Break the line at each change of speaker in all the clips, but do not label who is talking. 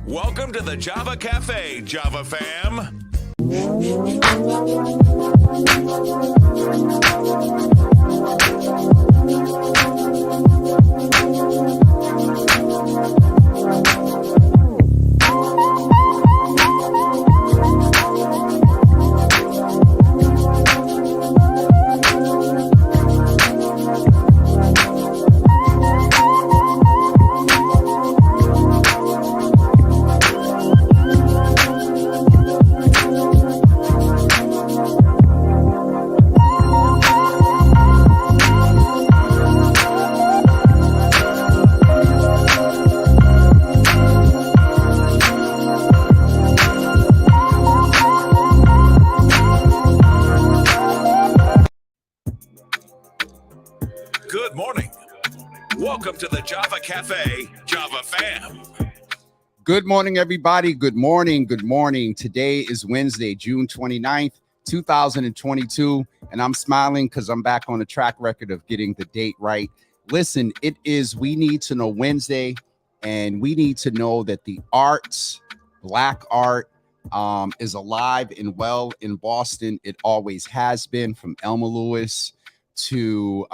Welcome to the Java Cafe, Java fam. Good morning. Welcome to the Java Cafe, Java fam.
Good morning, everybody. Good morning. Good morning. Today is Wednesday, June 29th, 2022, and I'm smiling because I'm back on the track record of getting the date right. Listen, it is We Need to Know Wednesday, and we need to know that the arts, Black art, is alive and well in Boston. It always has been, from Elma Lewis to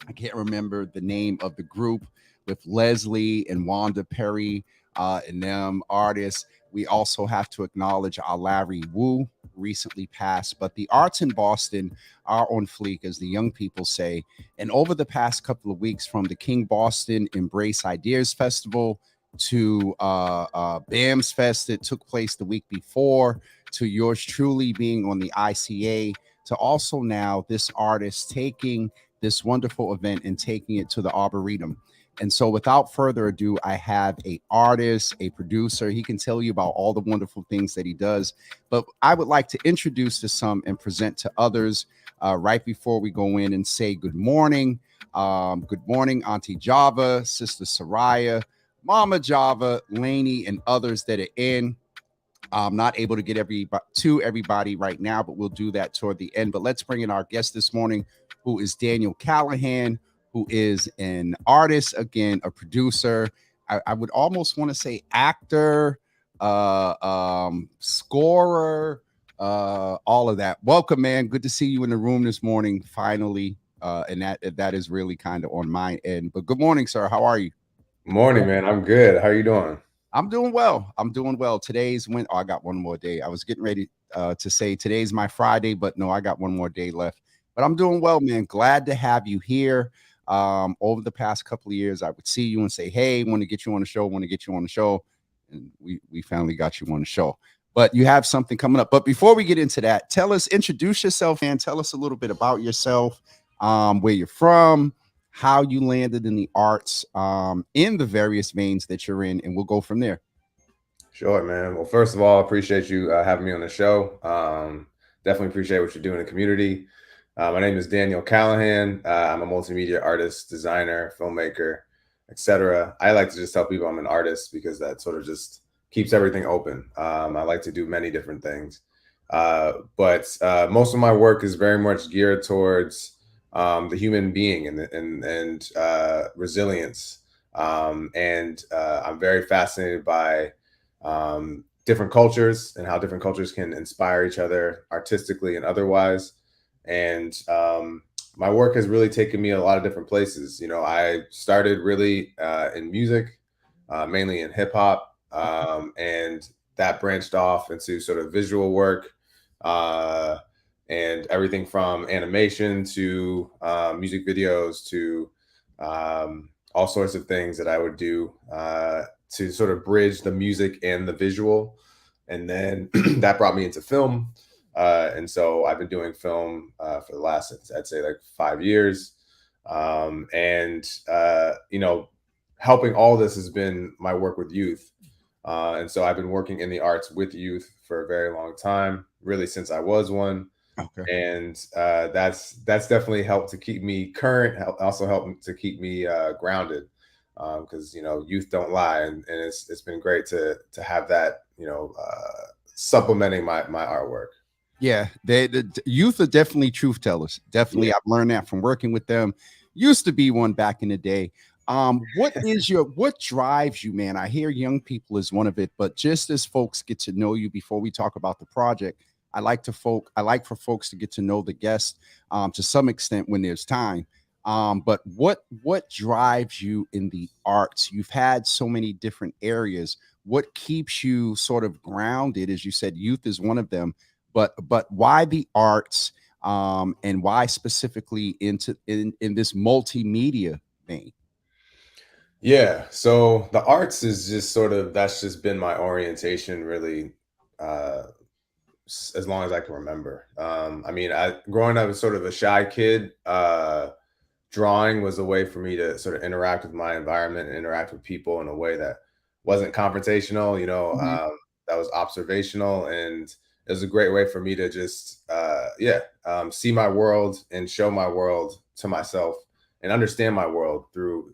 I can't remember the name of the group with Leslie and Wanda Perry and them artists. We also have to acknowledge our Larry Wu, recently passed. But the arts in Boston are on fleek, as the young people say. And over the past couple of weeks, from the King Boston Embrace Ideas Festival to BAMS Fest that took place the week before, to yours truly being on the ICA, to also now this artist taking this wonderful event and taking it to the Arboretum. And so without further ado, I have a artist, a producer. He can tell you about all the wonderful things that he does. But I would like to introduce to some and present to others right before we go in and say good morning. Good morning, Auntie Java, Sister Soraya, Mama Java, Lainey, and others that are in. I'm not able to get everybody right now, but we'll do that toward the end. But let's bring in our guest this morning, who is Daniel Callahan, who is an artist, again, a producer. I would almost want to say actor, scorer, all of that. Welcome, man. Good to see you in the room this morning, finally. And that is really kind of on my end. But good morning, sir. How are you?
Morning, man. I'm good. How are you doing?
I'm doing well. Today's I got one more day. I was getting ready to say today's my Friday, but no, I got one more day left. But I'm doing well, man. Glad to have you here. Over the past couple of years, I would see you and say, hey, want to get you on the show. And we finally got you on the show. But you have something coming up. But before we get into that, introduce yourself, and tell us a little bit about yourself, where you're from, how you landed in the arts, in the various veins that you're in, and we'll go from there.
Sure, man. Well, first of all, I appreciate you having me on the show. Definitely appreciate what you're doing in the community. My name is Daniel Callahan. I'm a multimedia artist, designer, filmmaker, etc. I like to just tell people I'm an artist because that sort of just keeps everything open. I like to do many different things. But most of my work is very much geared towards the human being and resilience. And I'm very fascinated by different cultures and how different cultures can inspire each other artistically and otherwise. And my work has really taken me a lot of different places. You know, I started really in music, mainly in hip hop, and that branched off into sort of visual work, and everything from animation to music videos to all sorts of things that I would do to sort of bridge the music and the visual. And then that brought me into film. And so I've been doing film for the last, I'd say, like 5 years. You know, helping all this has been my work with youth. And so I've been working in the arts with youth for a very long time, really since I was one. Okay. And that's definitely helped to keep me current, also helped to keep me grounded, because, you know, youth don't lie. And it's been great to have that, you know, supplementing my artwork.
Yeah, the youth are definitely truth tellers. Definitely, yeah. I've learned that from working with them. Used to be one back in the day. What drives you, man? I hear young people is one of it, but just as folks get to know you before we talk about the project, I like for folks to get to know the guest to some extent when there's time. But what drives you in the arts? You've had so many different areas. What keeps you sort of grounded? As you said, youth is one of them, but why the arts? And why specifically in this multimedia vein?
Yeah, so the arts is just sort of that's just been my orientation really uh as long as I can remember. I mean, I growing up as sort of a shy kid, drawing was a way for me to sort of interact with my environment and interact with people in a way that wasn't confrontational,
Mhm.
that was observational. And it was a great way for me to just, see my world and show my world to myself and understand my world through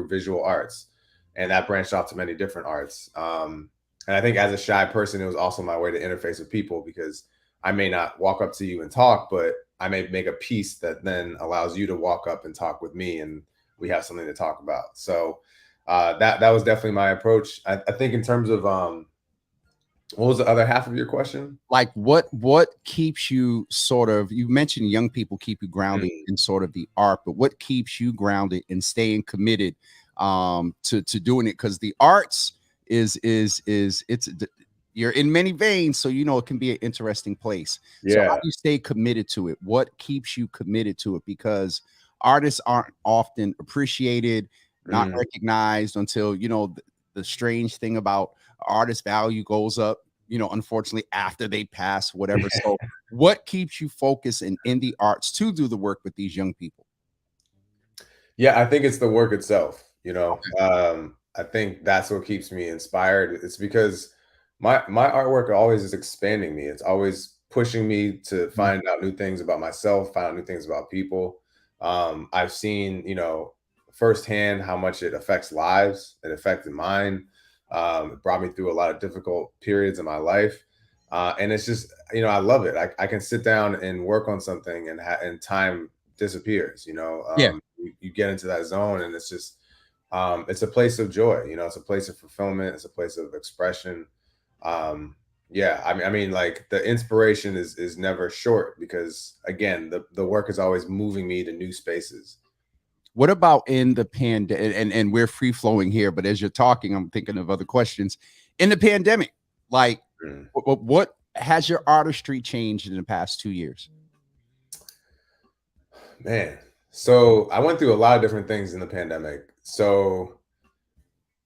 visual arts. And that branched off to many different arts. And I think as a shy person, it was also my way to interface with people because I may not walk up to you and talk, but I may make a piece that then allows you to walk up and talk with me, and we have something to talk about. So that was definitely my approach. I think in terms of what was the other half of your question?
Like what keeps you sort of, you mentioned young people keep you grounded
Mm,
in sort of the art, but what keeps you grounded and staying committed to doing it? Because the arts is you're in many veins, so you know it can be an interesting place. So how
yeah.
do you stay committed to it? What keeps you committed to it? Because artists aren't often appreciated, not
Mm.
recognized until, the strange thing about artist value goes up, unfortunately after they pass, whatever. So what keeps you focused and in the arts to do the work with these young people?
Yeah, I think it's the work itself. I think that's what keeps me inspired. It's because my artwork always is expanding me. It's always pushing me to
Mhm.
find out new things about myself, find out new things about people. I've seen, firsthand how much it affects lives. It affected mine. It brought me through a lot of difficult periods in my life. And it's just, I love it. I can sit down and work on something and time disappears.
Yeah.
You get into that zone and it's just it's a place of joy. It's a place of fulfillment. It's a place of expression. um yeah, I mean like the inspiration is never short because again the work is always moving me to new spaces.
What about in the and we're free flowing here, but as you're talking, I'm thinking of other questions. In the pandemic, like
Mm.
what has your artistry changed in the past 2 years?
Man, so I went through a lot of different things in the pandemic. So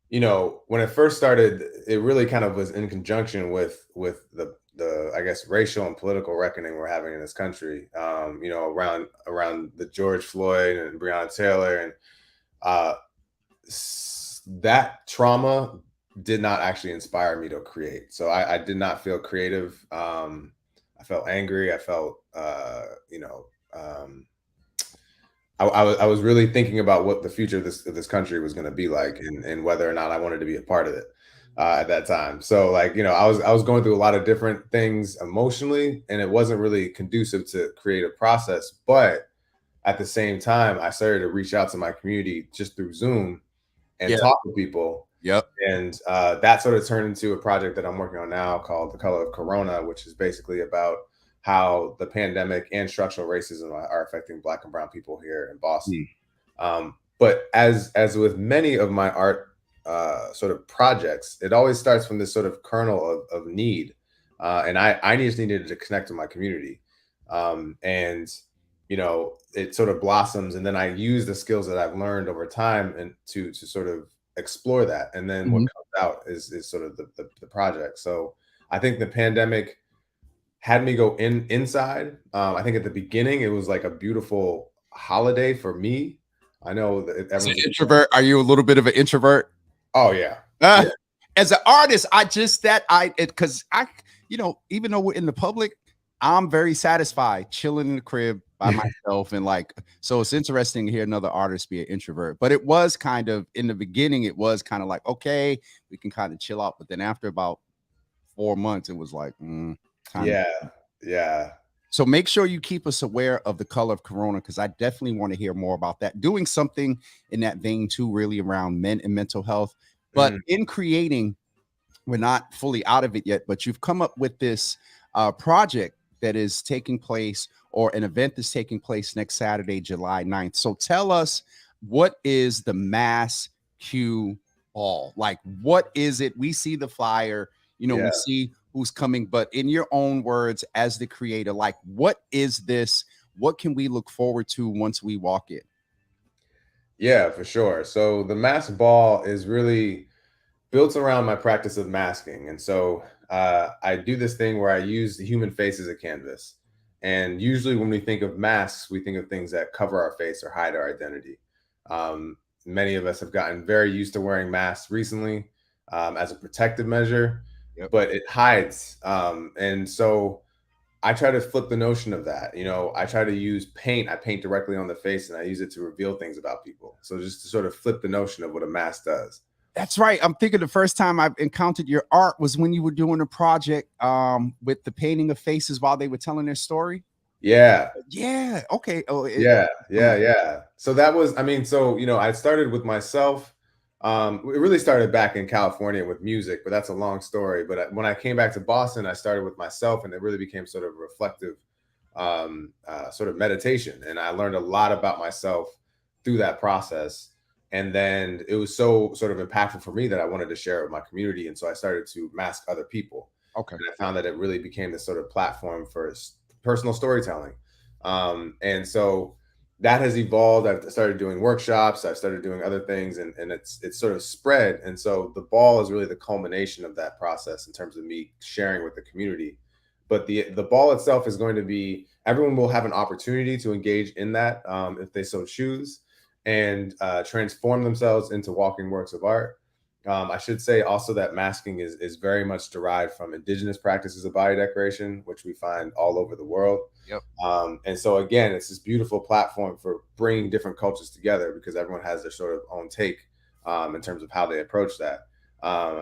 when it first started, it really kind of was in conjunction with the I guess racial and political reckoning we're having in this country. Around the George Floyd and Breonna Taylor, and uh, that trauma did not actually inspire me to create. So I did not feel creative. I felt angry. I felt I was really thinking about what the future of this country was going to be like, and whether or not I wanted to be a part of it at that time. So like I was going through a lot of different things emotionally, and it wasn't really conducive to creative process. But at the same time, I started to reach out to my community just through Zoom and
Yeah.
talk to people.
Yep.
And that sort of turned into a project that I'm working on now called The Color of Corona, which is basically about how the pandemic and structural racism are affecting Black and Brown people here in Boston.
Mm.
But as with many of my art sort of projects, it always starts from this sort of kernel of need. And I just needed to connect to my community. And it sort of blossoms, and then I use the skills that I've learned over time and to sort of explore that. And then what
Mhm.
comes out is sort of the project. So I think the pandemic had me go inside. I think at the beginning it was like a beautiful holiday for me. I know that
As an
everyone's.
introvert, are you a little bit of an introvert?
Oh yeah,
Uh,
yeah,
as an artist, I just that I it because I, even though we're in the public, I'm very satisfied chilling in the crib by myself. And like, so it's interesting to hear another artist be an introvert. But it was kind of in the beginning, it was kind of like, okay, we can kind of chill out. But then after about 4 months, it was like, time.
yeah, yeah.
So make sure you keep us aware of the color of Corona, because I definitely want to hear more about that. Doing something in that vein too, really around men and mental health. But
Mm,
in creating, we're not fully out of it yet, but you've come up with this project that is taking place, or an event that's taking place next Saturday, July 9th. So tell us, what is the Mass Q Ball? Like, what is it? We see the flyer, we
yeah.
see who's coming, but in your own words, as the creator, like, what is this? What can we look forward to once we walk in?
Yeah, for sure. So the mask ball is really built around my practice of masking. And so I do this thing where I use the human face as a canvas. And usually when we think of masks, we think of things that cover our face or hide our identity. Many of us have gotten very used to wearing masks recently as a protective measure,
Yep.
but it hides. And so I try to flip the notion of that. I try to use paint. I paint directly on the face and I use it to reveal things about people. So just to sort of flip the notion of what a mask does.
That's right. I'm thinking the first time I've encountered your art was when you were doing a project with the painting of faces while they were telling their story.
Yeah.
Yeah. Okay. Oh,
Yeah,
um,
yeah, yeah. So that was, I mean, so I started with myself. It really started back in California with music, but that's a long story. But when I came back to Boston, I started with myself, and it really became sort of reflective, sort of meditation. And I learned a lot about myself through that process. And then it was so sort of impactful for me that I wanted to share it with my community, and so I started to mask other people.
okay.
And I found that it really became this sort of platform for personal storytelling. And so that has evolved. I've started doing workshops. I've started doing other things, and it's sort of spread. And so the ball is really the culmination of that process in terms of me sharing with the community. But the ball itself is going to be, everyone will have an opportunity to engage in that if they so choose, and transform themselves into walking works of art. I should say also that masking is very much derived from indigenous practices of body decoration, which we find all over the world.
Yep.
And so again, it's this beautiful platform for bringing different cultures together because everyone has their sort of own take in terms of how they approach that.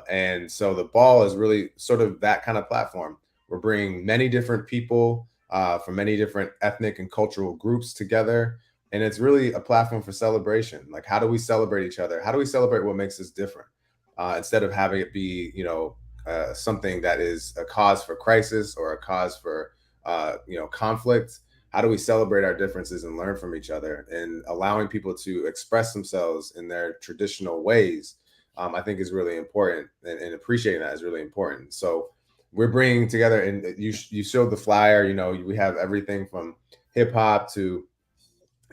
And so the ball is really sort of that kind of platform. We're bringing many different people from many different ethnic and cultural groups together. And it's really a platform for celebration. Like, how do we celebrate each other? How do we celebrate what makes us different? Instead of having it be, something that is a cause for crisis or a cause for, conflict. How do we celebrate our differences and learn from each other, and allowing people to express themselves in their traditional ways? I think is really important, and appreciating that is really important. So we're bringing together, and you showed the flyer. We have everything from hip hop to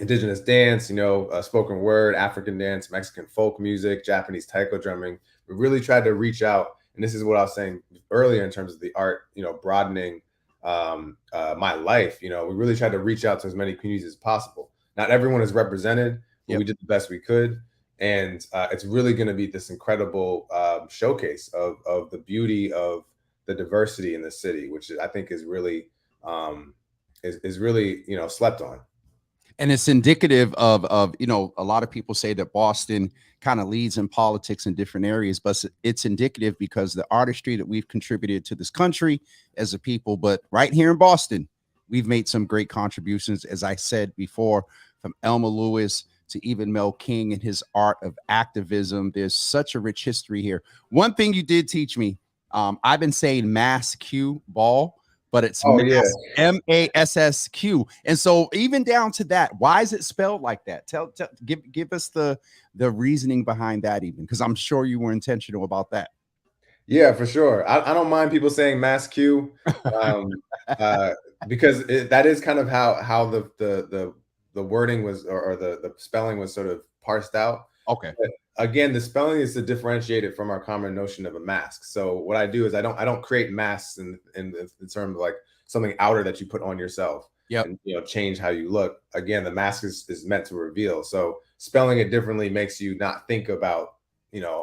indigenous dance, spoken word, African dance, Mexican folk music, Japanese taiko drumming. We really tried to reach out, and this is what I was saying earlier in terms of the art, broadening my life. We really tried to reach out to as many communities as possible. Not everyone is represented, but
Yep.
we did the best we could, and it's really going to be this incredible showcase of the beauty of the diversity in the city, which I think is really is really slept on.
And it's indicative of a lot of people say that Boston kind of leads in politics in different areas, but it's indicative because the artistry that we've contributed to this country as a people, but right here in Boston, we've made some great contributions, as I said before, from Elmer Lewis to even Mel King and his art of activism. There's such a rich history here. One thing you did teach me, I've been saying mass Q ball, but it's
Oh yeah.
MASSQ. And so even down to that, why is it spelled like that? Give us the reasoning behind that, even, because I'm sure you were intentional about that.
Yeah, for sure. I don't mind people saying mass Q, um, uh, because that is kind of how the wording was, or the spelling was sort of parsed out.
Okay.
But again, the spelling is to differentiate it from our common notion of a mask. So what I do is I don't create masks in terms of like something outer that you put on yourself
Yep.
and change how you look. Again, the mask is meant to reveal. So spelling it differently makes you not think about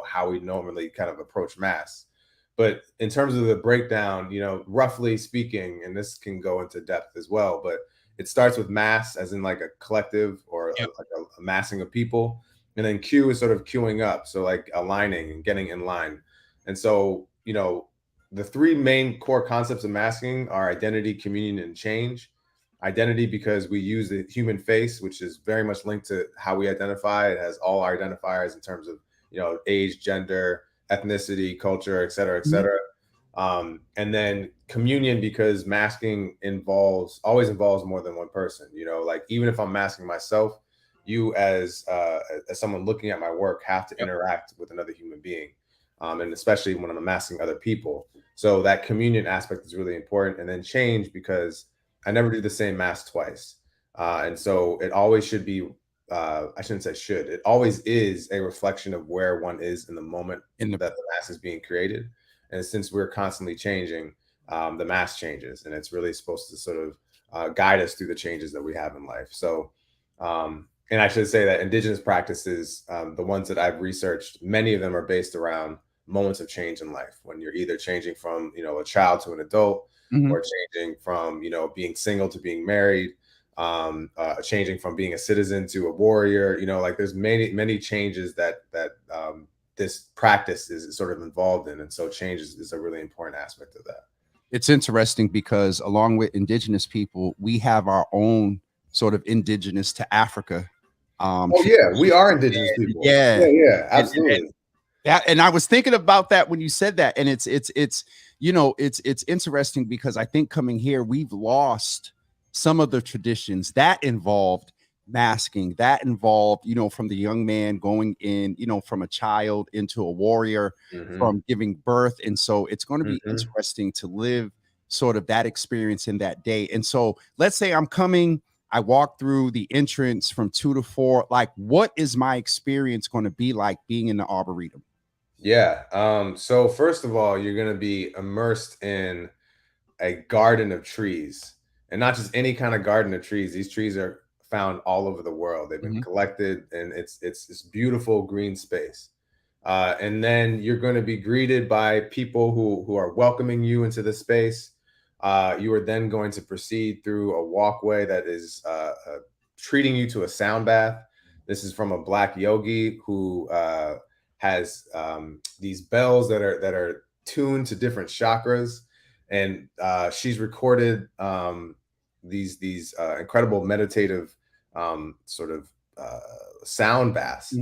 how we normally kind of approach masks. But in terms of the breakdown, roughly speaking, and this can go into depth as well, but it starts with mass, as in like a collective or
Yep.
like a massing of people. And then Q is sort of queuing up. So like aligning and getting in line. And so, the three main core concepts of masking are identity, communion, and change. identity because we use the human face, which is very much linked to how we identify. It has all our identifiers in terms of, age, gender, ethnicity, culture, et cetera, et cetera. And then communion, because masking always involves more than one person. Like even if I'm masking myself, you as someone looking at my work have to interact with another human being, and especially when I'm masking other people. So that communion aspect is really important. And then change, because I never do the same mask twice, and so it always should be. I shouldn't say should. It always is a reflection of where one is in the moment that the mask is being created. And since we're constantly changing, the mask changes, and it's really supposed to sort of guide us through the changes that we have in life. So, and I should say that indigenous practices, the ones that I've researched, many of them are based around moments of change in life, when you're either changing from, a child to an adult, or changing from, being single to being married, changing from being a citizen to a warrior. Like there's many changes that this practice is sort of involved in. And so change is a really important aspect of that.
It's interesting because along with indigenous people, we have our own sort of indigenous to Africa.
We are indigenous people. Yeah, absolutely.
And I was thinking about that when you said that, and it's interesting because I think coming here, we've lost some of the traditions that involved masking, that involved, from the young man going in, from a child into a warrior, from giving birth. And so it's going to be interesting to live sort of that experience in that day. And so let's say I walk through the entrance from 2 to 4. Like, what is my experience going to be like being in the Arboretum?
Yeah. So first of all, you're going to be immersed in a garden of trees, and not just any kind of garden of trees. These trees are found all over the world. They've been collected, and it's this beautiful green space. And then you're going to be greeted by people who are welcoming you into the space. You are then going to proceed through a walkway that is treating you to a sound bath. This is from a Black yogi who has these bells that are tuned to different chakras, and she's recorded these incredible meditative sort of sound baths.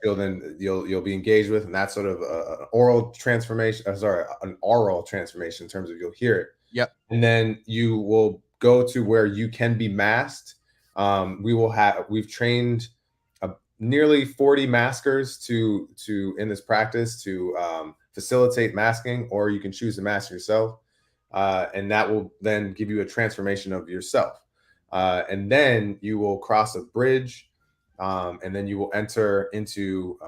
You'll be engaged with, and that's sort of an oral transformation. An oral transformation in terms of you'll hear it.
Yep.
And then you will go to where you can be masked. We've trained nearly 40 maskers to in this practice to facilitate masking, or you can choose to mask yourself, and that will then give you a transformation of yourself. And then you will cross a bridge, and then you will enter into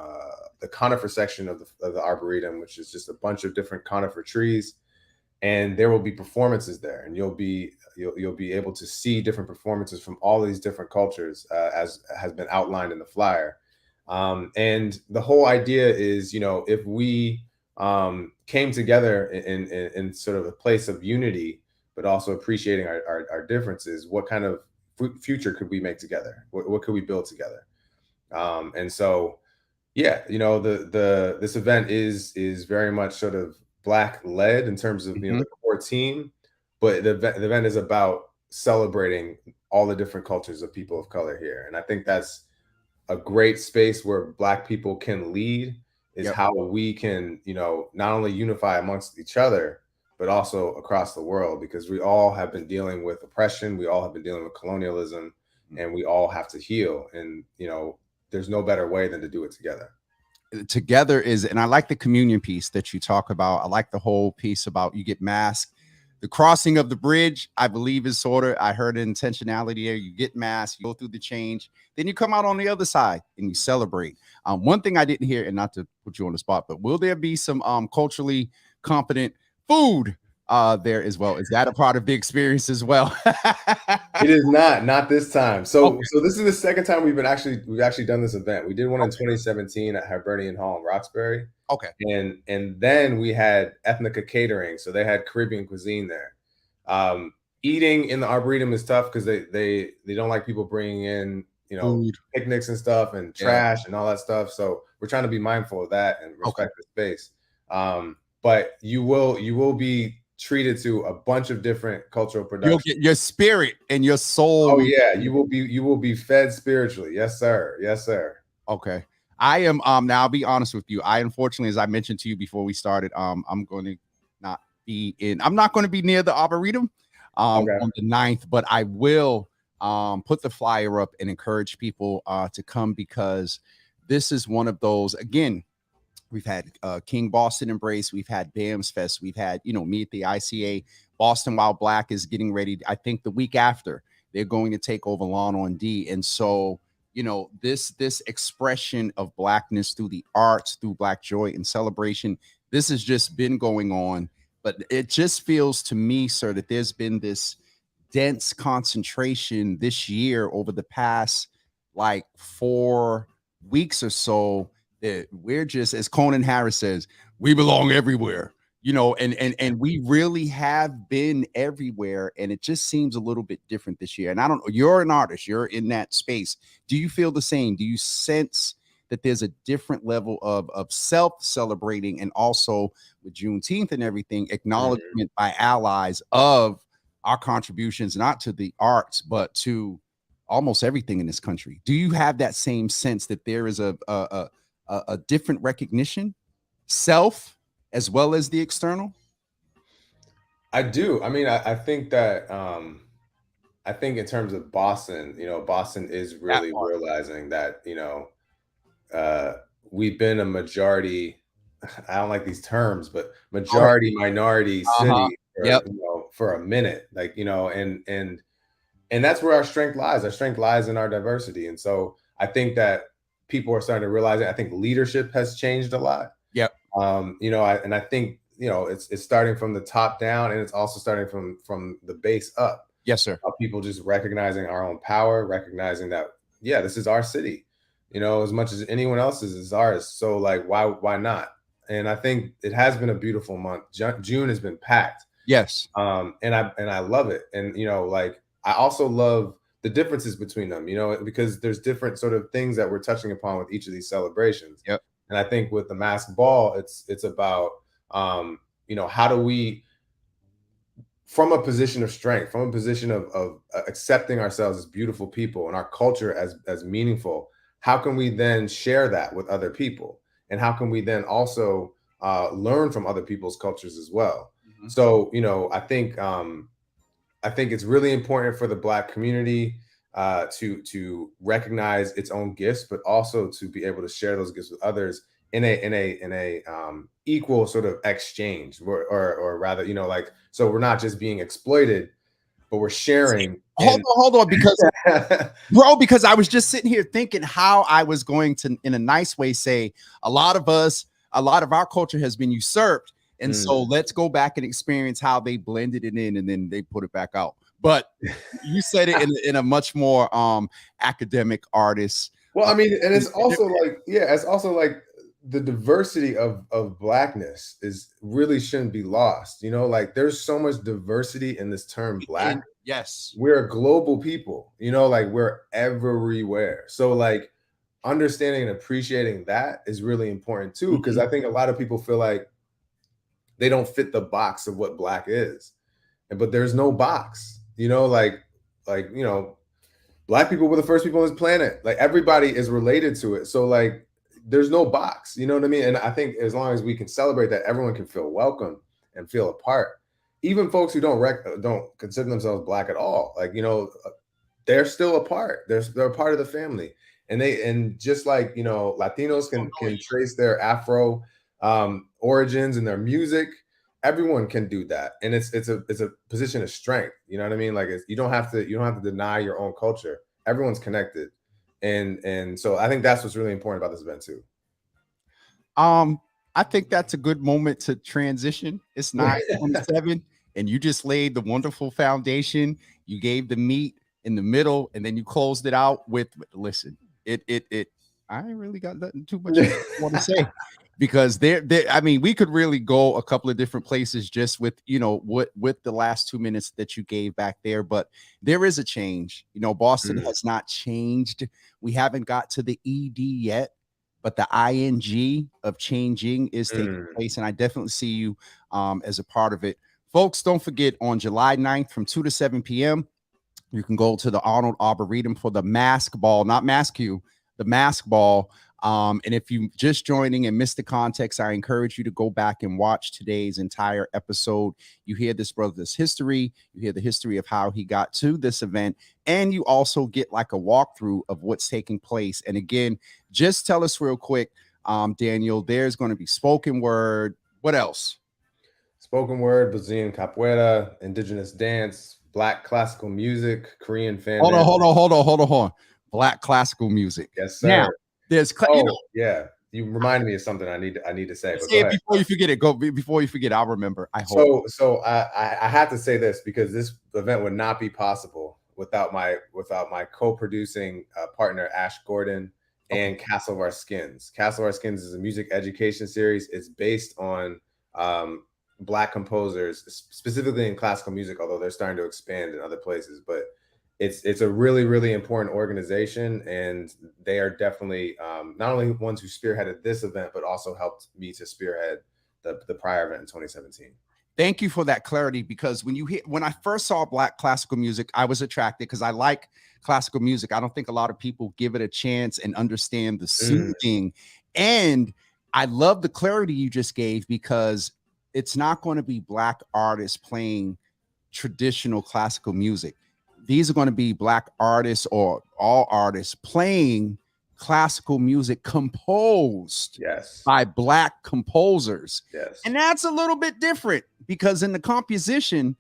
the conifer section of the Arboretum, which is just a bunch of different conifer trees. And there will be performances there, and you'll be able to see different performances from all these different cultures, as has been outlined in the flyer. And the whole idea is, if we came together in sort of a place of unity, but also appreciating our differences, what kind of future could we make together? What could we build together? And so, yeah, this event is very much sort of Black led in terms of the core team, but the event is about celebrating all the different cultures of people of color here. And I think that's a great space where Black people can lead, is how we can, not only unify amongst each other, but also across the world, because we all have been dealing with oppression. We all have been dealing with colonialism, and we all have to heal. And, there's no better way than to do it together.
And I like the communion piece that you talk about. I like the whole piece about you get masked. The crossing of the bridge, I believe, is I heard intentionality there. You get masked, you go through the change, then you come out on the other side and you celebrate. One thing I didn't hear, and not to put you on the spot, but will there be some culturally competent food there as well? Is that a part of the experience as well?
It is not this time. So this is the second time we've actually done this event. We did one in 2017 at Hibernian Hall in Roxbury.
Okay.
And then we had Ethnica Catering, so they had Caribbean cuisine there. Eating in the Arboretum is tough because they don't like people bringing in food, picnics and stuff, and trash and all that stuff. So we're trying to be mindful of that and respect the space. But you will be treated to a bunch of different cultural
You'll
productions.
get your spirit and your soul.
Oh yeah, you will be fed spiritually. Yes, sir. Yes, sir.
Okay. I am now I'll be honest with you. I unfortunately, as I mentioned to you before we started, I'm going to I'm not going to be near the Arboretum
Okay.
on the 9th, but I will put the flyer up and encourage people to come, because this is one of those. Again, we've had King Boston Embrace, we've had BAMS Fest, we've had, me at the ICA. Boston While Black is getting ready. I think the week after they're going to take over Lawn on D. And so, this expression of blackness through the arts, through Black joy and celebration, this has just been going on. But it just feels to me, sir, that there's been this dense concentration this year over the past like 4 weeks or so, that we're just, as Conan Harris says, we belong everywhere, and we really have been everywhere. And it just seems a little bit different this year. And I don't know, you're an artist, you're in that space. Do you feel the same? Do you sense that there's a different level of self celebrating, and also with Juneteenth and everything, acknowledgement by allies of our contributions, not to the arts, but to almost everything in this country? Do you have that same sense that there is a different recognition, self as well as the external?
I do. I mean, I think that I think in terms of Boston, Boston is
That
really
part.
realizing that, uh, we've been a majority, I don't like these terms, but
Go ahead.
majority minority
Uh-huh.
city for,
Yep.
for a minute, like, and that's where our strength lies. Our strength lies in our diversity. And so I think that people are starting to realize it. I think leadership has changed a lot.
Yep.
I think, it's starting from the top down, and it's also starting from the base up.
Yes, sir.
People just recognizing our own power, recognizing that, yeah, this is our city, as much as anyone else's is ours. So like, why not? And I think it has been a beautiful month. June has been packed.
Yes.
And I love it. And like, I also love the differences between them, because there's different sort of things that we're touching upon with each of these celebrations.
Yep.
And I think with the mask ball, it's about how do we, from a position of strength, from a position of accepting ourselves as beautiful people and our culture as meaningful, how can we then share that with other people? And how can we then also learn from other people's cultures as well?
Mhm.
So, I think it's really important for the Black community to recognize its own gifts, but also to be able to share those gifts with others in a equal sort of exchange, or rather, like, so we're not just being exploited, but we're sharing.
Hold on, because I was just sitting here thinking how I was going to, in a nice way, say a lot of our culture has been usurped. And so let's go back and experience how they blended it in and then they put it back out. But you said it in a much more academic artist.
Well, I mean, and it's also like, yeah, it's also like the diversity of Blackness is really shouldn't be lost. Like, there's so much diversity in this term Black.
Yes.
We're a global people, like, we're everywhere. So like, understanding and appreciating that is really important too, because I think a lot of people feel like they don't fit the box of what Black is. But there's no box, like, Black people were the first people on this planet. Like, everybody is related to it. So like, there's no box, you know what I mean? And I think as long as we can celebrate that, everyone can feel welcome and feel a part. Even folks who don't consider themselves Black at all, like, they're still a part. They're a part of the family. And just like, Latinos can trace their Afro origins in their music. Everyone can do that, and it's a position of strength. You know what I mean? Like, you don't have to deny your own culture. Everyone's connected, and so I think that's what's really important about this event too.
I think that's a good moment to transition. It's 9:27, and you just laid the wonderful foundation. You gave the meat in the middle, and then you closed it out with listen. I ain't really got nothing too much I want to say, because I mean, we could really go a couple of different places just with with the last 2 minutes that you gave back there. But there is a change. Boston has not changed. We haven't got to the ED yet, but the ing of changing is taking place, and I definitely see you as a part of it. Folks, don't forget on July 9th from 2 to 7 p.m., you can go to the Arnold Arboretum for the Mask Ball, not Mask You, the Mask Ball. And if you just joining and missed the context, I encourage you to go back and watch today's entire episode. You hear this brother's history, you hear the history of how he got to this event, and you also get like a walkthrough of what's taking place. And again, just tell us real quick, Daniel, there's going to be spoken word. What else?
Spoken word, Brazilian capoeira, indigenous dance, Black classical music, Korean fan.
Hold on. Black classical music.
Yes, sir.
Now, there's
yeah. You reminded me of something I need to say. But
say it before you forget it. Go before you forget. I'll remember. I hope.
So I have to say this because this event would not be possible without my co-producing partner Ash Gordon and Castle of Our Skins. Castle of Our Skins is a music education series. It's based on Black composers, specifically in classical music, although they're starting to expand in other places. But it's a really, really important organization, and they are definitely not only ones who spearheaded this event, but also helped me to spearhead the prior event in 2017.
Thank you for that clarity, because when I first saw Black classical music, I was attracted because I like classical music. I don't think a lot of people give it a chance and understand the soothing. And I love the clarity you just gave, because it's not going to be Black artists playing traditional classical music. These are going to be Black artists or all artists playing classical music composed by Black composers.
Yes.
And that's a little bit different, because in the composition,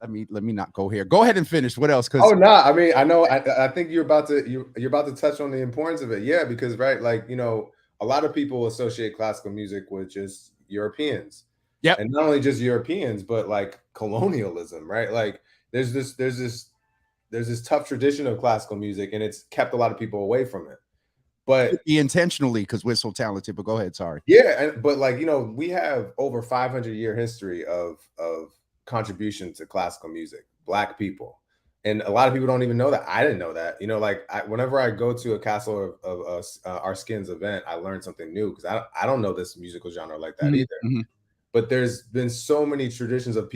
let me not go here. Go ahead and finish. What else?
Oh no, I mean, I know. I think you're about to touch on the importance of it. Yeah, because like a lot of people associate classical music with just Europeans.
Yep.
And not only just Europeans, but like colonialism, right? Like there's this tough tradition of classical music, and it's kept a lot of people away from it. But
intentionally, because we're so talented. But go ahead, sorry.
Yeah, but we have over 500-year history of contribution to classical music, Black people. And a lot of people don't even know that. I didn't know that. Whenever I go to a Castle of Our Skins event, I learn something new, because I don't know this musical genre like that either. Mm-hmm. But there's been so many traditions of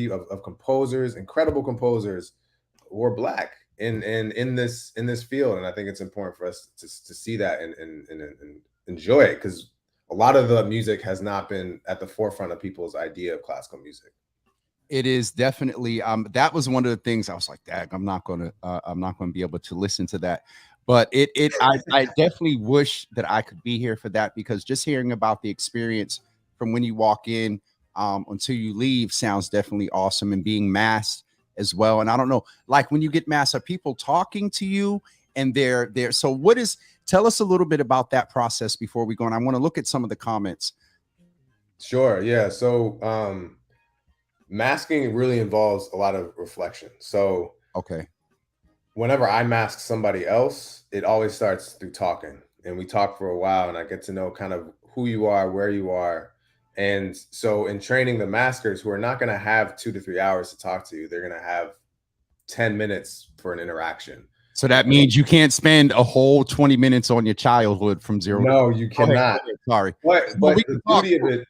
composers, incredible composers, who are Black in this field, and I think it's important for us to see that and enjoy it, because a lot of the music has not been at the forefront of people's idea of classical music.
It is definitely that was one of the things I was like, Dag, I'm not gonna be able to listen to that. But I definitely wish that I could be here for that, because just hearing about the experience from when you walk in until you leave sounds definitely awesome, and being masked as well. And I don't know, like when you get masked, are people talking to you and they're there? So tell us a little bit about that process before we go on. I want to look at some of the comments.
Sure. Yeah. So masking really involves a lot of reflection. So whenever I mask somebody else, it always starts through talking, and we talk for a while, and I get to know kind of who you are, where you are. And so in training the maskers, who are not going to have 2 to 3 hours to talk to you, they're going to have 10 minutes for an interaction.
So that means you can't spend a whole 20 minutes on your childhood from zero.
No, you cannot.
Sorry.
But the beauty of it,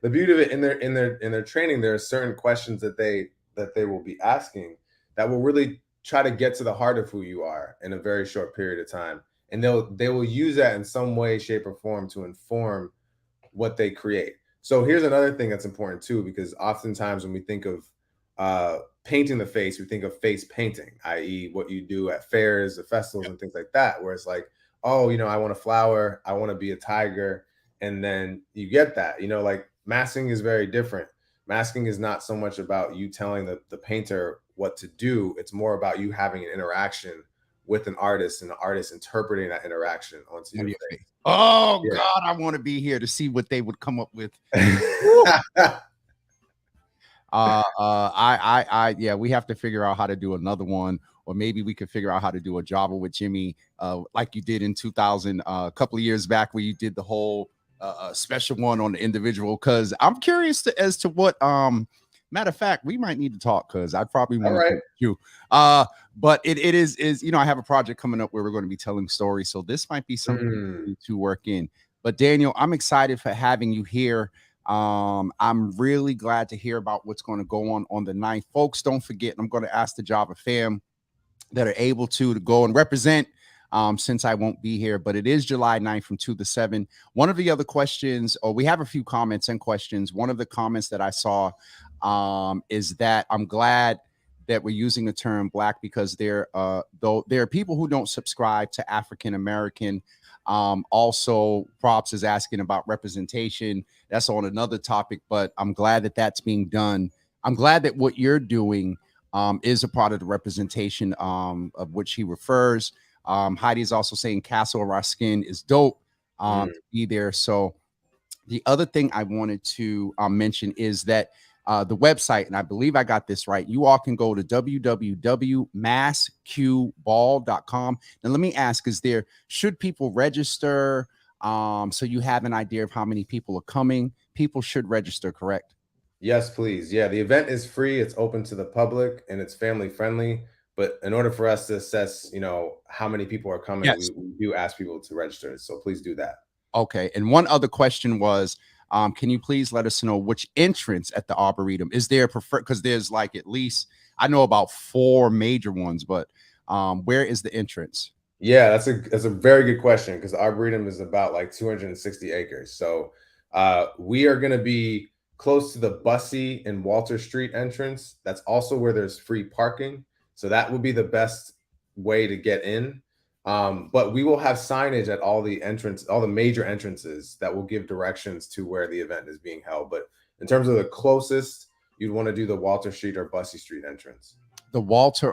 the beauty of it in their training, there are certain questions that they will be asking that will really try to get to the heart of who you are in a very short period of time. And they will use that in some way, shape, or form to inform what they create. So here's another thing that's important too, because oftentimes when we think of painting the face, we think of face painting, i.e. what you do at fairs, at festivals, and things like that, where it's like, oh, I want a flower, I want to be a tiger, and then you get that. Like masking is very different. Masking is not so much about you telling the painter what to do. It's more about you having an interaction with an artist, and the artist interpreting that interaction onto your face.
Oh yeah. God, I want to be here to see what they would come up with. Yeah, we have to figure out how to do another one, or maybe we could figure out how to do a Java with Jimmy, like you did in 2000, a couple of years back, where you did the whole special one on the individual. Because I'm curious as to what. Matter of fact, we might need to talk, because I'd probably want to talk to you. But it is I have a project coming up where we're going to be telling stories, so this might be something to work in. But Daniel, I'm excited for having you here. I'm really glad to hear about what's going to go on the 9th. Folks, don't forget, I'm going to ask the Java fam that are able to go and represent, since I won't be here, but it is July 9th from 2 to 7. One of the other questions, or we have a few comments and questions. One of the comments that I saw is that I'm glad that we're using the term Black, because though there are people who don't subscribe to African American. Also, Props is asking about representation. That's on another topic, but I'm glad that that's being done. I'm glad that what you're doing is a part of the representation of which he refers. Heidi's also saying Castle Raskin is dope to be there. So the other thing I wanted to mention is that the website, and I believe I got this right, you all can go to www.massqball.com. Now, let me ask, should people register so you have an idea of how many people are coming? People should register, correct?
Yes, please. Yeah, the event is free. It's open to the public and it's family friendly. But in order for us to assess, how many people are coming,
Yes.
we do ask people to register. So please do that.
Okay. And one other question was, can you please let us know which entrance at the Arboretum is there preferred? Because there's like at least, I know about 4 major ones, but where is the entrance?
Yeah, that's a very good question, because the Arboretum is about like 260 acres. So we are going to be close to the Bussey and Walter Street entrance. That's also where there's free parking. So that would be the best way to get in. But we will have signage at all the major entrances that will give directions to where the event is being held. But in terms of the closest, you'd want to do the Walter Street or Bussey Street entrance.
The Walter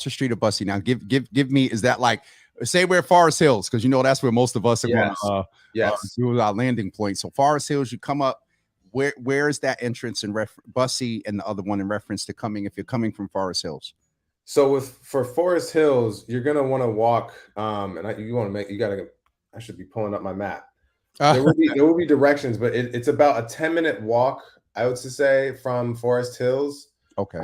Street or Bussey. Now give me, is that like, say we're Forest Hills, because that's where most of us are going to do our landing point. So Forest Hills, you come up, where is that entrance in Bussey, and the other one in reference to coming if you're coming from Forest Hills?
So for Forest Hills, you're gonna want to walk, I should be pulling up my map. There will be directions, but it's about a 10-minute walk, I would say, from Forest Hills.
Okay.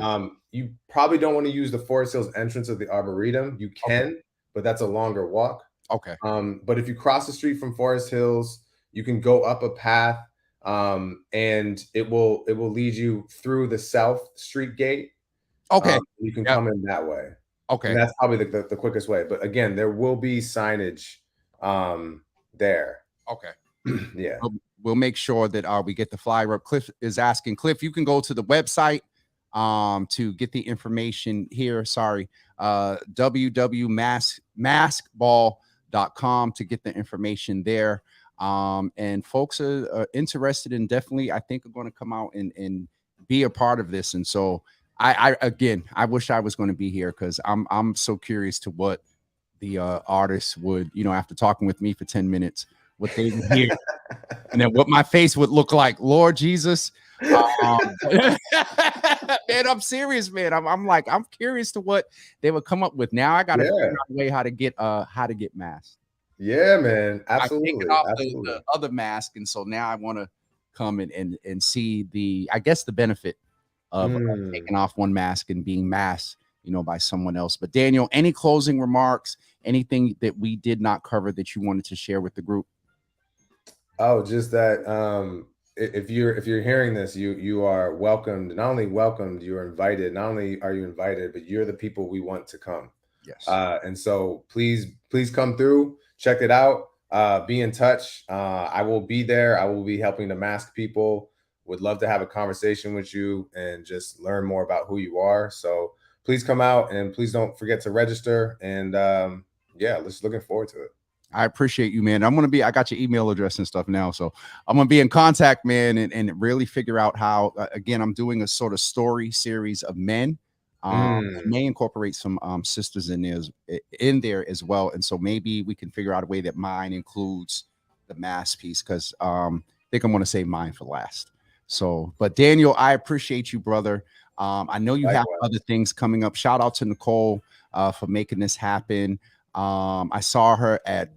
You probably don't want to use the Forest Hills entrance of the Arboretum. You can, but that's a longer walk.
Okay.
But if you cross the street from Forest Hills, you can go up a path, and it will lead you through the South Street gate.
Okay.
You can come in that way.
Okay.
And that's probably the quickest way. But again, there will be signage there.
Okay.
Yeah.
We'll make sure that we get the flyer up. Cliff is asking, Cliff, you can go to the website to get the information here. Sorry. www.maskball.com to get the information there. And folks are interested in, definitely, I think, are going to come out and be a part of this. And so I wish I was going to be here, because I'm so curious to what the artists would, after talking with me for 10 minutes, what they would hear, and then what my face would look like. Lord Jesus. Man, I'm serious, man. I'm curious to what they would come up with. Now I got to figure out a way how to get masked.
Yeah, man. Absolutely.
Absolutely. The other mask. And so now I want to come and see the benefit of taking off one mask and being masked, by someone else. But Daniel, any closing remarks, anything that we did not cover that you wanted to share with the group?
Oh, just that if you're hearing this, you are welcomed. Not only welcomed, you're invited. Not only are you invited, but you're the people we want to come.
Yes.
And so please come through, check it out, be in touch. I will be there. I will be helping to mask people. Would love to have a conversation with you and just learn more about who you are. So please come out, and please don't forget to register. And just looking forward to it.
I appreciate you, man. I got your email address and stuff now. So I'm going to be in contact, man, and really figure out how, again, I'm doing a sort of story series of men. May incorporate some sisters in there as well. And so maybe we can figure out a way that mine includes the mask piece, because I think I'm going to save mine for last. So, but Daniel, I appreciate you, brother. I know you have other things coming up. Shout out to Nicole for making this happen. I saw her at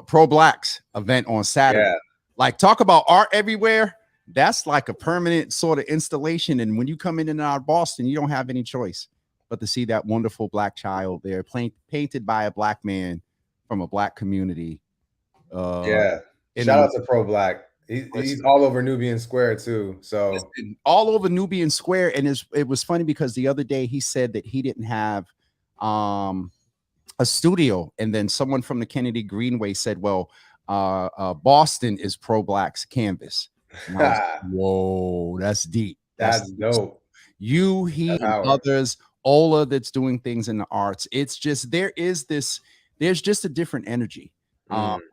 Pro Blacks event on Saturday.
Yeah.
Like, talk about art everywhere. That's like a permanent sort of installation. And when you come in and out of Boston, you don't have any choice but to see that wonderful black child there painted by a black man from a black community.
Shout out to Pro Black. He's all over Nubian Square too. So
listen, all over Nubian Square. And it was funny because the other day he said that he didn't have a studio, and then someone from the Kennedy Greenway said, well, Boston is Pro Black's canvas. And I was like, whoa, that's deep.
That's dope.
You, he, and others, Ola, that's doing things in the arts. It's just there's just a different energy.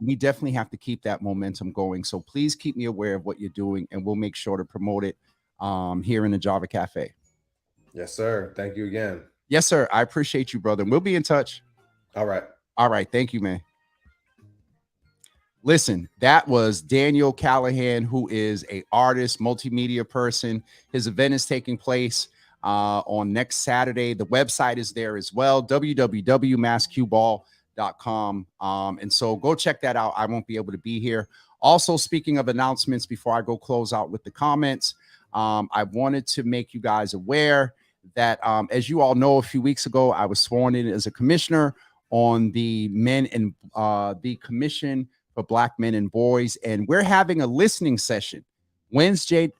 We definitely have to keep that momentum going. So please keep me aware of what you're doing, and we'll make sure to promote it here in the Java Cafe.
Yes, sir. Thank you again.
Yes, sir. I appreciate you, brother. We'll be in touch.
All right.
All right. Thank you, man. Listen, that was Daniel Callahan, who is an artist, multimedia person. His event is taking place on next Saturday. The website is there as well, www.masscueball.com. And so go check that out. I won't be able to be here. Also, speaking of announcements, before I go close out with the comments, I wanted to make you guys aware that, as you all know, a few weeks ago, I was sworn in as a commissioner on the men and the Commission for Black Men and Boys, and we're having a listening session Wednesday,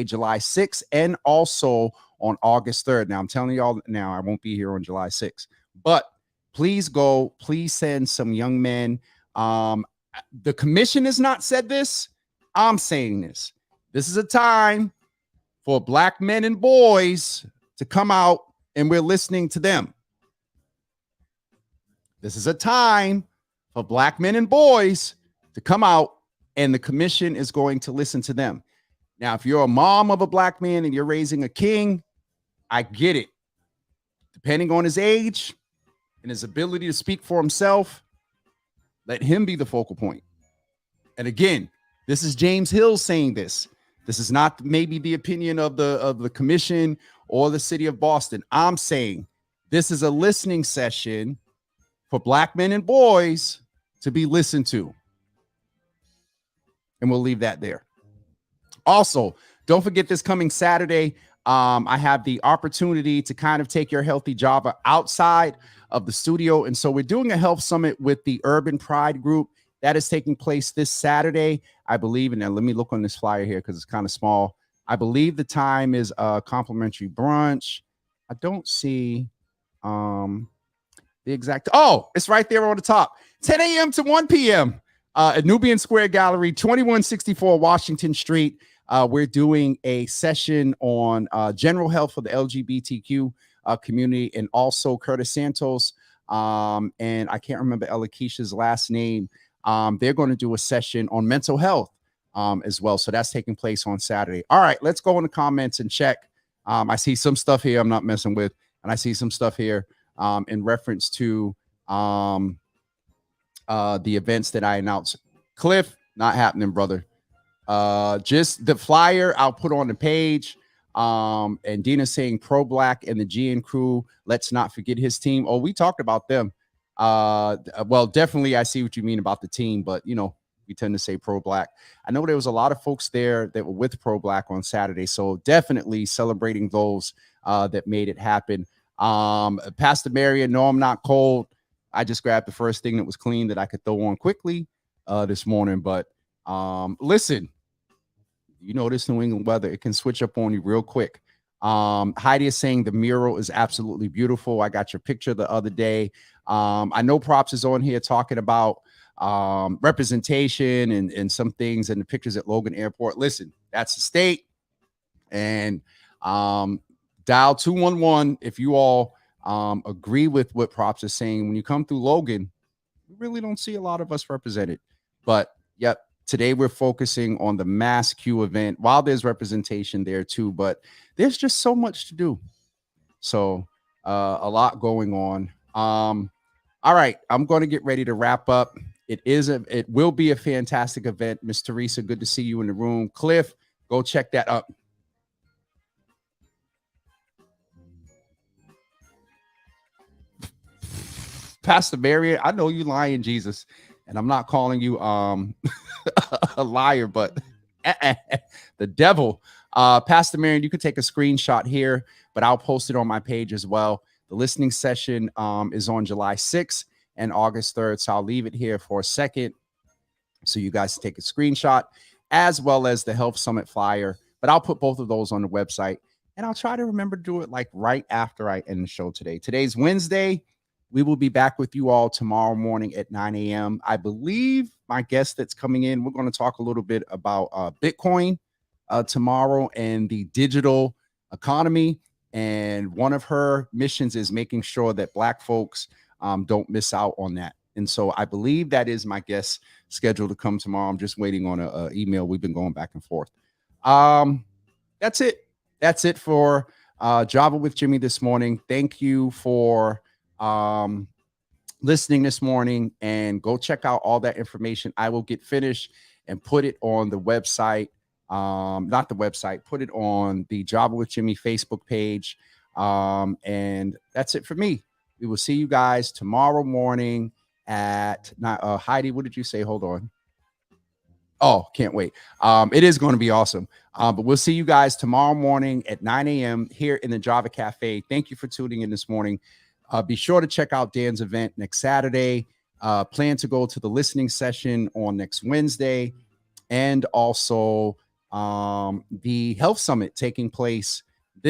July 6th, and also on August 3rd. Now, I'm telling y'all now, I won't be here on July 6th, but please go, please send some young men. The commission has not said this. I'm saying this. This is a time for Black men and boys to come out, and we're listening to them. This is a time for Black men and boys to come out, and the commission is going to listen to them. Now, if you're a mom of a Black man and you're raising a king, I get it. Depending on his age and his ability to speak for himself, let him be the focal point. And again, this is James Hill saying this. This is not maybe the opinion of the commission or the city of Boston. I'm saying this is a listening session for Black men and boys to be listened to. And we'll leave that there. Also, don't forget this coming Saturday, I have the opportunity to kind of take your healthy Java outside of the studio. And so we're doing a health summit with the Urban Pride Group. That is taking place this Saturday, I believe. And now let me look on this flyer here because it's kind of small. I believe the time is complimentary brunch. I don't see the exact. Oh, it's right there on the top. 10 a.m. to 1 p.m. At Nubian Square Gallery, 2164 Washington Street. We're doing a session on general health for the LGBTQ community, and also Curtis Santos. And I can't remember Ella Keisha's last name. They're going to do a session on mental health as well. So that's taking place on Saturday. All right, let's go in the comments and check. I see some stuff here I'm not messing with, and I see some stuff here in reference to the events that I announced. Cliff, not happening, brother. Just the flyer I'll put on the page. And Dina saying Pro Black and the GN crew, let's not forget his team. Oh, we talked about them. Well, definitely I see what you mean about the team, but you know, we tend to say Pro Black. I know there was a lot of folks there that were with Pro Black on Saturday, so definitely celebrating those that made it happen. Pastor Marion, no, I'm not cold. I just grabbed the first thing that was clean that I could throw on quickly this morning. But listen, you know, this New England weather, it can switch up on you real quick. Heidi is saying the mural is absolutely beautiful. I got your picture the other day. I know Props is on here talking about representation and some things and the pictures at Logan Airport. Listen, that's the state. And dial 211 if you all agree with what Props is saying. When you come through Logan, we really don't see a lot of us represented. But yep, today we're focusing on the Mass Q event. While there's representation there too, but there's just so much to do. So a lot going on. All right, I'm going to get ready to wrap up. It will be a fantastic event. Miss Teresa, good to see you in the room. Cliff, go check that up. Pastor Marion, I know you lying, Jesus, and I'm not calling you a liar, but the devil. Pastor Marion, you could take a screenshot here, but I'll post it on my page as well. The listening session is on July 6th and August 3rd, so I'll leave it here for a second. So you guys take a screenshot as well as the Health Summit flyer. But I'll put both of those on the website, and I'll try to remember to do it like right after I end the show today. Today's Wednesday. We will be back with you all tomorrow morning at 9 a.m. I believe my guest that's coming in, we're going to talk a little bit about Bitcoin tomorrow and the digital economy. And one of her missions is making sure that Black folks don't miss out on that. And so I believe that is my guest scheduled to come tomorrow. I'm just waiting on an email. We've been going back and forth. That's it. That's it for Java with Jimmy this morning. Thank you for listening this morning, and go check out all that information. I will get finished and put it on the website. Not the website, put it on the Java with Jimmy Facebook page. And that's it for me. We will see you guys tomorrow morning at Heidi, what did you say? Hold on. Oh, can't wait. It is going to be awesome. But we'll see you guys tomorrow morning at 9 a.m. here in the Java Cafe. Thank you for tuning in this morning. Be sure to check out Dan's event next Saturday. Plan to go to the listening session on next Wednesday, and also the Health Summit taking place